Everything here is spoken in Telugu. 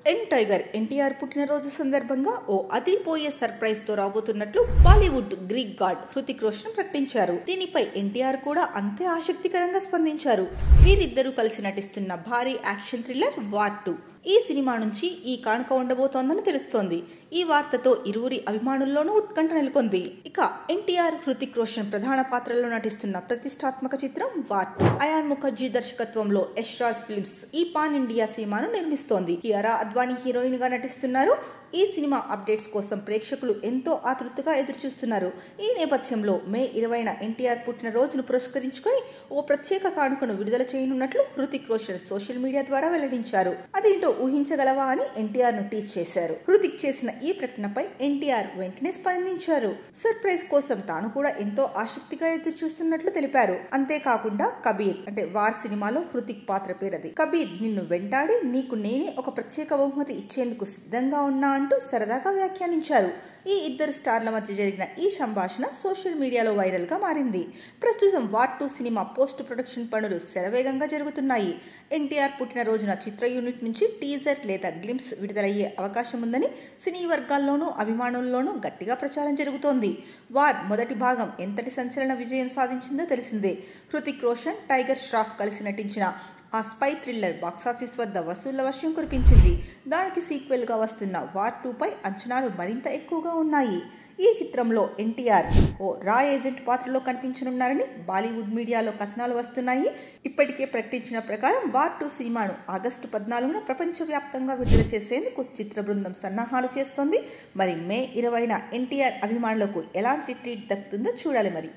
యంగ్ టైగర్ ఎన్టీఆర్ పుట్టినరోజు సందర్భంగా ఓ అదిరిపోయే సర్ప్రైజ్ తో రాబోతున్నట్లు బాలీవుడ్ గ్రీక్ గాడ్ హృతిక్ రోషన్ ప్రకటించారు. దీనిపై ఎన్టీఆర్ కూడా అంతే ఆసక్తికరంగా స్పందించారు. వీరిద్దరూ కలిసి నటిస్తున్న భారీ యాక్షన్ థ్రిల్లర్ వార్ 2 ఈ సినిమా నుంచి ఈ కానుక ఉండబోతోందని తెలుస్తోంది. ఈ వార్తతో ఇరువురి అభిమానుల్లోనూ ఉత్కంఠ నెలకొంది. ఇక ఎన్టీఆర్, హృతిక్ రోషన్ ప్రధాన పాత్రల్లో నటిస్తున్న ప్రతిష్టాత్మక చిత్రం వార్ 2 అయాన్ ముఖర్జీ దర్శకత్వంలో యష్ రాజ్ ఫిల్మ్స్ ఈ పాన్ ఇండియా సినిమాను నిర్మిస్తోంది. కియారా అద్వానీ హీరోయిన్ గా నటిస్తున్నారు. ఈ సినిమా అప్డేట్స్ కోసం ప్రేక్షకులు ఎంతో ఆతృతగా ఎదురుచూస్తున్నారు. ఈ నేపథ్యంలో మే 20న ఎన్టీఆర్ పుట్టినరోజును పురస్కరించుకొని ఓ ప్రత్యేక కానుకను విడుదల చేయనున్నట్లు హృతిక్ రోషన్ సోషల్ మీడియా ద్వారా వెల్లడించారు. అదేంటో ఊహించగలవా అని ఎన్టీఆర్ ను టీజ్ చేశారు. హృతిక్ చేసిన ఈ ప్రకటనపై ఎన్టీఆర్ వెంటనే స్పందించారు. సర్ప్రైజ్ కోసం తాను కూడా ఎంతో ఆసక్తిగా ఎదురు చూస్తున్నట్లు తెలిపారు. అంతేకాకుండా కబీర్ అంటే వార్ సినిమాలో హృతిక్ పాత్ర పేరది. కబీర్ నిన్ను వెంటాడి నీకు నేనే ఒక ప్రత్యేక బహుమతి ఇచ్చేందుకు సిద్ధంగా ఉన్నా అంటూ సరదాగా వ్యాఖ్యానించారు. ఈ ఇద్దరు స్టార్ల మధ్య జరిగిన ఈ సంభాషణ సోషల్ మీడియాలో వైరల్ గా మారింది. ప్రస్తుతం వార్ 2 సినిమా పోస్ట్ ప్రొడక్షన్ పనులు శరవేగంగా జరుగుతున్నాయి. ఎన్టీఆర్ పుట్టినరోజున చిత్ర యూనిట్ నుంచి టీజర్ లేదా గ్లింప్స్ విడుదలయ్యే అవకాశం ఉందని సినీ వర్గాల్లోనూ అభిమానుల్లోనూ గట్టిగా ప్రచారం జరుగుతోంది. వార్ మొదటి భాగం ఎంతటి సంచలన విజయం సాధించిందో తెలిసిందే. హృతిక్ రోషన్, టైగర్ ష్రాఫ్ కలిసి నటించిన ఆ స్పై థ్రిల్లర్ బాక్సాఫీస్ వద్ద వసూళ్ల వర్షం కురిపించింది. దానికి సీక్వెల్ గా వస్తున్న వార్ 2 పై అంచనాలు మరింత ఎక్కువగా ఉన్నాయి. ఈ చిత్రంలో ఎన్టీఆర్ ఓ రా ఏజెంట్ పాత్రలో కనిపించనున్నారని బాలీవుడ్ మీడియాలో కథనాలు వస్తున్నాయి. ఇప్పటికే ప్రకటించిన ప్రకారం వార్ 2 సినిమాను ఆగస్టు 14న ప్రపంచవ్యాప్తంగా విడుదల చేసేందుకు చిత్ర బృందం సన్నాహాలు చేస్తోంది. మరి మే 20న ఎన్టీఆర్ అభిమానులకు ఎలాంటి ట్రీట్ దక్కుతుందో చూడాలి మరి.